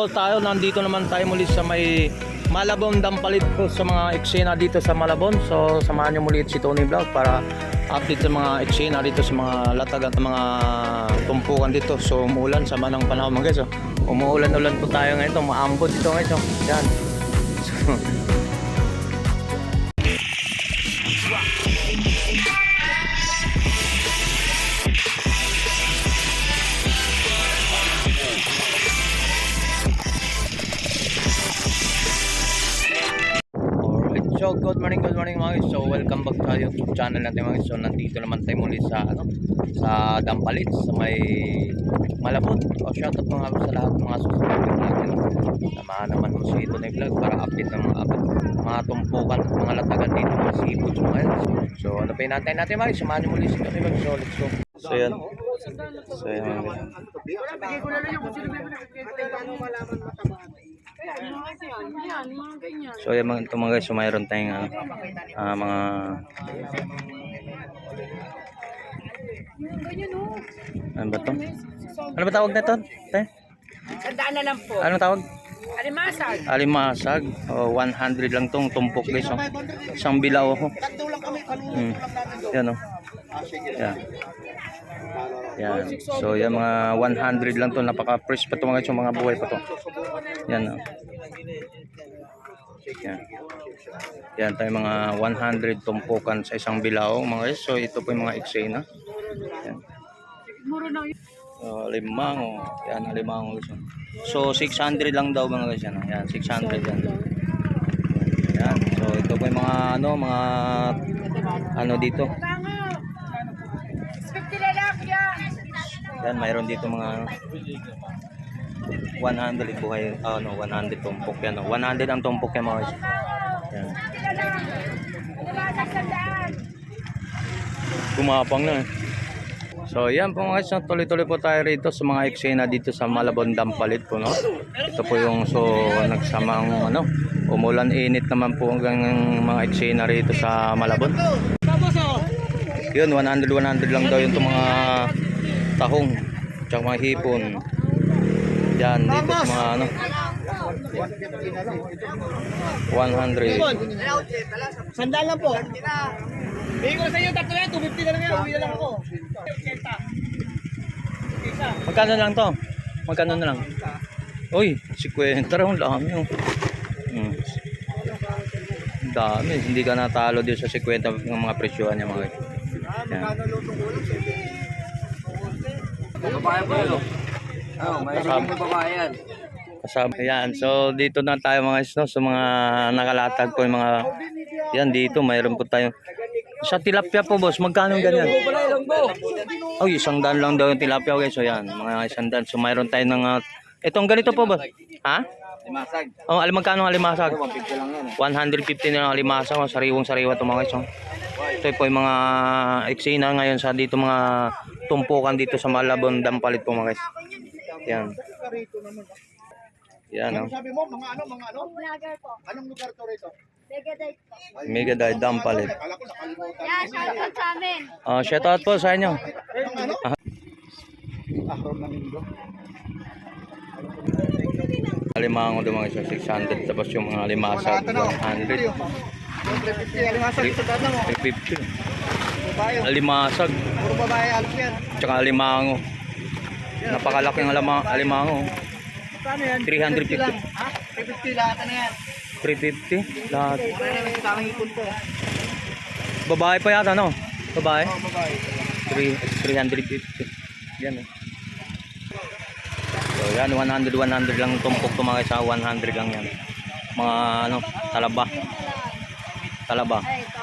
Tayo nandito naman tayo muli sa may Malabon Dampalit po sa mga eksena dito sa Malabon. So samahan nyo muli si Tony Vlog para update sa mga eksena dito sa mga latag at mga tumpukan dito. So umuulan sama ng panahon mga guys. So, umuulan-ulan po tayo ngayon. Maambot dito guys. So, yan. So, So good morning mga guys. So welcome back tayo sa channel natin mga guys. So nandito naman tayo muli sa sa Dampalit sa may Malabon. So shoutout mga sa lahat ng mga subscriber natin. Samahan naman mo si Tony Vlog para update ng mga tumpukan, mga latagan dito ng seafood mga guys. So ano pa hinantay natin mga guys. Samahan niyo muli si Tony Vlog. So let's go. So yan. So yan mga guys. So yung mga mga guys, so mayroon tayong mga ano ba to? Ano ba tawag nito? Sandaan na lang po. Anong tawag? Alimasag. Alimasag. 100 lang tong tumpok guys. Oh. Isang bilao ako. Yan oh. Yan. Yan. So yan mga 100 lang to, napaka-fresh pa to mga guys, mga buhay pa to. Yan oh. Yan. Yan tayo mga 100 tumpukan sa isang bilao mga guys. So ito po yung mga eksena. Yan. Alimango. Yan alimango guys. So 600 lang daw mga guys yan. Yan 600 yan. Yan. So ito po yung mga mga dito. Yan mayroon dito mga 100 buhay 100 tumpok yan 100 ang tumpok yan mga guys. Yan. Kumapang na. So yan po mga guys, tuloy-tuloy po tayo rito sa mga eksena dito sa Malabon Dampalit po no. Ito po yung nagsamang umulan init naman po hanggang mga eksena rito sa Malabon. Yun 100 lang daw yung mga tahong tsaka mga hipon. Yan dito sa mga 100. Sandaan lang po. Bigay ko sa iyo tatlo yan, 250 na lang yan, uwi na lang ako. Magkano lang to? Magkano na lang? Uy, 50 raw, dami oh. Dami, hindi ka natalo dito sa 50 ng mga presyohan niya mga. Yan. Babae po yun. May babayan. Kasama yan. So dito na tayo mga guys no, sa mga nakalatag po yung mga yan dito mayroon po tayo. Sa tilapia po boss, magkano ganyan? Oh, 100 lang daw yung tilapia guys. So yan, mga 100. So mayroon tayo ng itong ganito po boss. Ha? Alimasag. Oh, magkano ang alimasag? 150 lang yan. 150 na lang alimasag, sariwang-sariwa to mga guys. So, ito po yung mga eksena ngayon sa dito mga tumpukan dito sa Malabon Dampalit po mga guys. Yan. Yan oh. Sabi mo mga ano? Anong lugar to rito? Megadite Dampalit. Yeah, shoutout sa amin. Shout out po sa inyo. Alimango doon mga 600 tapos yung mga limasag 100. 350. Alimasag. Puro babae alos yan. Tsaka alimango. Napakalaking alimango. Paano yan? 350. Ha? 350 lahat na yan. 350 lahat. Wala naman sa tamang ipon to. Babae pa yata no? Babae? Oo, babae. 350. Yan oh. So yan 100 lang tumpok to mga sa 100 lang yan. Mga talaba. Talaba. Ay, ito.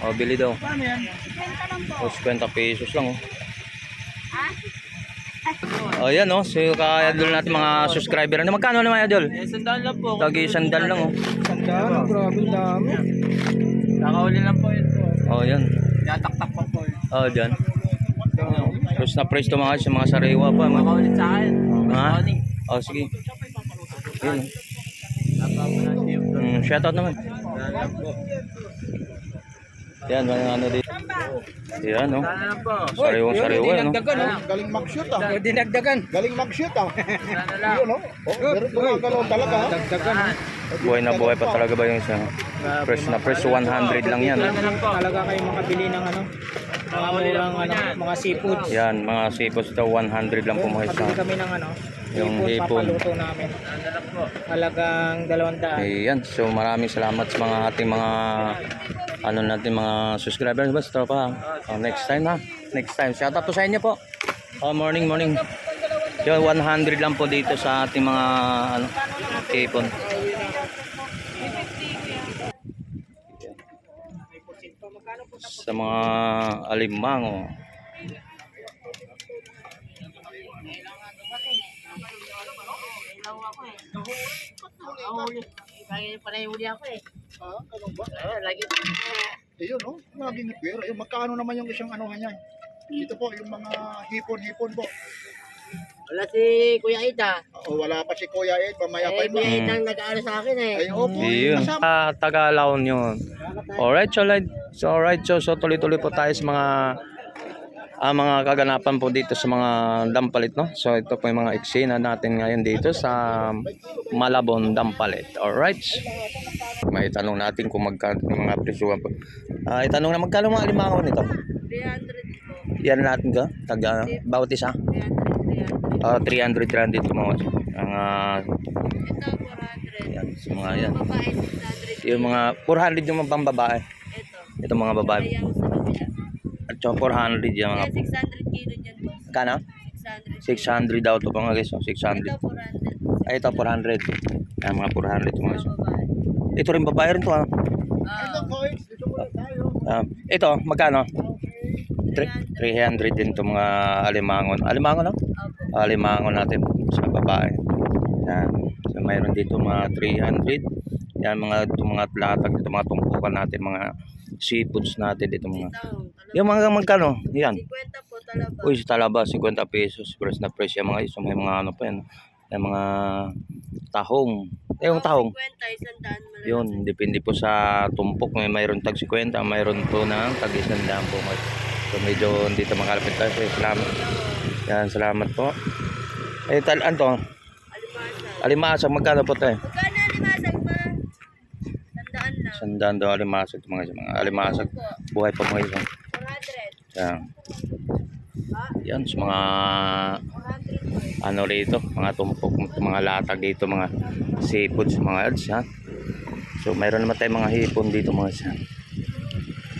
Oh, bili daw. Paano yan? 20 lang po. 50 pesos lang oh. Ha? Oh yan oh, so ka-idol natin mga subscriber. Magkano naman idol? Sandaan lang po. Tagi 100 lang oh. Sandaan? Grabe dami. Nakauli lang po ito. Oh yan. Yatak-tak pa po. Oh dyan. Plus na price to mga sa mga sariwa pa. Makaulit sa akin. Ha? Oh sige. Yan. Shout out naman. Yan, mga dito. Yan, no? Sariwang-sariwa, no? Galing mag-shoot ah. Dinagdagan. Galing mag-shoot ah. Yun oh. Pero gumagalaw talaga ah. Dagdagan. Buhay na buhay pa talaga ba yung isa? Fresh na fresh, 100 lang yan. Talaga kayo makabili ng ano, mga murang ano, mga seafoods. Yan, mga seafoods daw 100 lang po mga isa. Pabili kami ng ano, Yung seafood, hipon. papaluto namin. Halagang 200. Ayan, so maraming salamat sa mga ating mga ano natin mga subscribers ba tropa. Next time ha. Next time. Shout out po sa inyo po. Morning. Yung 100 lang po dito sa ating mga ano hipon. Sa mga alimango. Ah, ano ba? Ayun oh. Laging pera. Yung magkano naman yung isang anuhan yan? Ito po yung mga hipon po. Wala si Kuya Ida. O wala pa si Kuya Ed, mamaya pa Kuya yun. Ida ang nag-aaral sa akin eh. Ay opo. Yun. Kasama. Tagalaon yun. Alright, so tuloy-tuloy po tayo sa mga kaganapan po dito sa mga Dampalit, no? So ito po yung mga eksena natin ngayon dito sa Malabon, Dampalit. Alright. May tanong natin kung magkano yung mga presyuhan po. Itanong na magkano mga alimango nito? 300 po. Yan natin ka? Bawat isa? 300 ito mga ang Ito 400. yan, sa mga yan. Babae 600. Yung mga 400 yung mga pang babae. Ito. Ito mga babae. Ayaw sa kabila. At saka 400 yung mga Kaya 600 kilo dyan po. kana? 600. 600 daw to mga guys. So 600. Ito 400. Ay, ito 400. Ayan, mga 400 ito mga guys. Sa babae. Ito rin babae rin to ha. Ito boys, dito muna tayo. Ito, magkano? 300 din to mga alimangon. Alimangon no? Opo. Alimangon natin sa babae. Yan. So mayroon dito mga 300. Yan mga latag dito mga tumpukan natin mga seafoods natin dito mga. Yung mga magkano? Yan. 50 po talaba. Uy, sa talaba 50 pesos. Fresh na fresh yung mga iso. May mga ano pa yan. Yung mga tahong. Yung tahong. 50, 100 malaki. Yun, depende po sa tumpok. Mayroon tag 50, mayroon po ng tag 100 po. So medyo dito makalapit tayo. Salamat. Yan, salamat po. Ano to? Alimasa. Alimasag, magkano po tayo? Magkano alimasag pa? 100 lang. Sandaan daw alimasag mga alimasag. Buhay pa mga isang. 400. Yan. Yan, sa mga 400 po. ano rito, mga tumpok, mga latag dito, mga seafoods, mga ads, ha. So mayroon naman tayong mga hipon dito mga isa.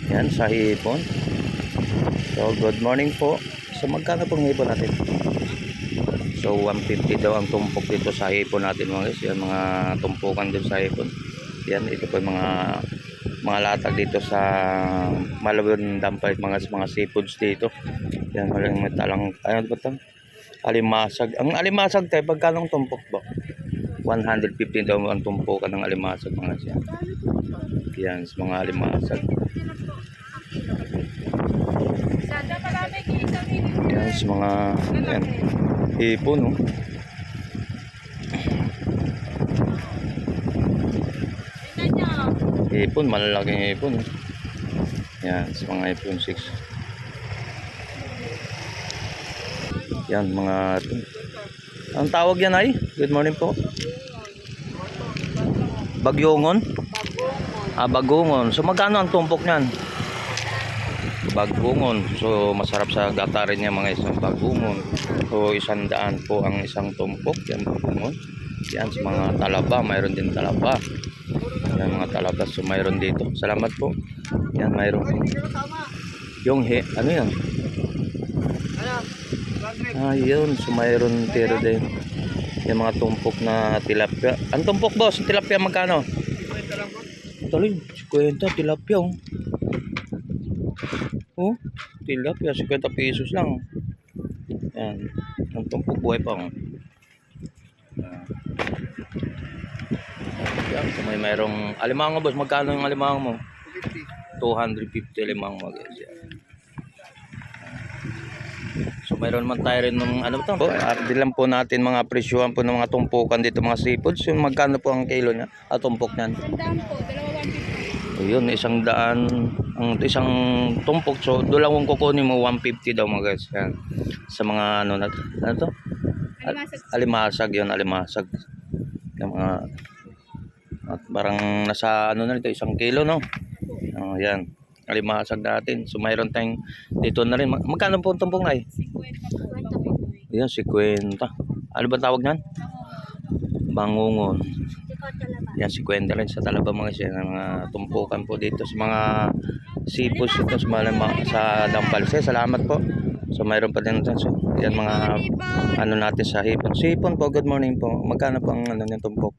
Yan, sa hipon. So good morning po. So magkano pong hipon natin? So 150 daw ang tumpok dito sa hipon natin mga guys. Yan, mga tumpukan din sa hipon. Yan, ito po yung mga latag dito sa Malabon Dampalit, mga seafoods dito. Yan, walang metalang, ano ba ito? Alimasag. Ang alimasag tayo, pagkano ang tumpok ba? 150 daw ang tumpukan ng alimasag mga siya. Yan, sa mga alimasag. Yan, sa mga yan, hipon, no? Hipon, malalaking hipon. Yan, sa mga hipon 6. Yan, mga ang tawag yan ay? Good morning po. Bagyongon? Bagungon. So magkano ang tumpok niyan? Bagungon. So masarap sa gatarin niya mga isang bagungon. So 100 po ang isang tumpok. Yan, bagungon. Yan, sa mga talaba. Mayroon din talaba. Yan, mga talaba. So mayroon dito. Salamat po. Yan, mayroon. Yung ano yan? Yun. So mayroon tiro din. Yung mga tumpok na tilapia. Ang tumpok boss, tilapia magkano? Tuloy, 50 tilapia oh. Oh, tilapia 50 pesos lang. Yan. Ang tumpok buhay pa oh. Yan, so mayroong alimango boss, magkano yung alimango mo? 250 alimango guys. Yan. So mayroon man tayo rin ng ano ba ito? Dilan po natin mga presyuhan po ng mga tumpukan dito mga seafoods. Yung magkano po ang kilo niya? Tumpok niyan. 100 po, dalawa 150. Ayun, 100 ang isang tumpok. So, doon lang kung kukunin mo 150 daw mga guys. Yan. Sa mga ano to? Alimasag yun, alimasag. Yung mga at parang nasa ano na ito, 1 kilo no. Oh, yan. Alimasag natin. So, mayroon tayong dito na rin. Magkano po ang tumpok na eh? 50 po. Yan, 50. Ano ba tawag niyan? Bangungon. Yan, 50 rin sa Talaba mga siya ng mga tumpukan po dito sa mga sipos ito sa sa Dampalse. Salamat po. So mayroon pa din ito. So yan mga ano natin sa hipon. Sipon po, good morning po. Magkano po ang ano yung tumpok?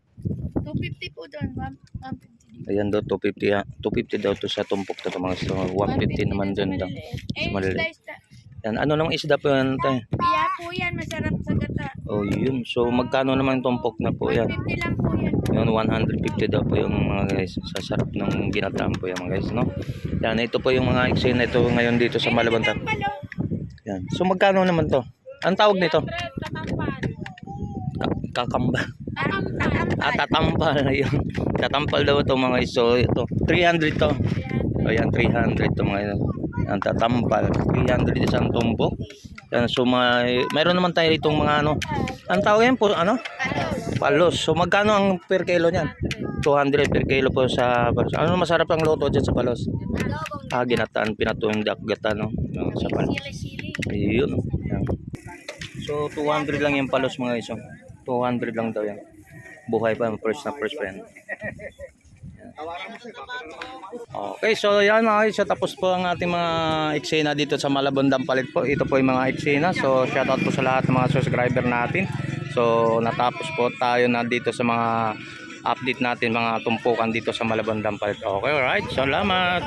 250 po doon. 150. Ayan daw 250 ha. 250 daw to sa tumpok to mga so 150 naman dun daw. Eh, Maliliit. Yan, ano nang isda po yan tayo? Piya po yan. Masarap sa gata. Oh yun. So magkano naman tumpok na po yan? 150 lang po yan. Yun, 150 daw po yung mga guys. Sa sarap ng ginataan po yung mga guys, no? Yan, ito po yung mga eksena ito ngayon dito sa Malabantan. Yan. So, magkano naman to? Ang tawag nito? Kakamba. Tatampal. Ayun. Tatampal daw ito mga guys. So, ito. 300 to. Ayan, 300 to mga guys. Ang tatampal. 300 isang tumpok. Yan, so mayroon naman tayo itong mga ano. Ang tawag yan po, ano? Palos. So magkano ang per kilo niyan? 200 per kilo po sa palos. Ano masarap ang luto dyan sa palos? Ginataan, pinatuong gata, no? Sa palos. Ayun. Yan. So 200 lang yung palos mga iso. 200 lang daw yan. Buhay pa, first pa yan. Okay, so yan mga guys, so tapos po ang ating mga eksena dito sa Malabon Dampalit po. Ito po yung mga eksena. So shoutout po sa lahat ng mga subscriber natin. So natapos po tayo na dito sa mga update natin, mga tumpukan dito sa Malabon Dampalit. Okay, alright. Salamat.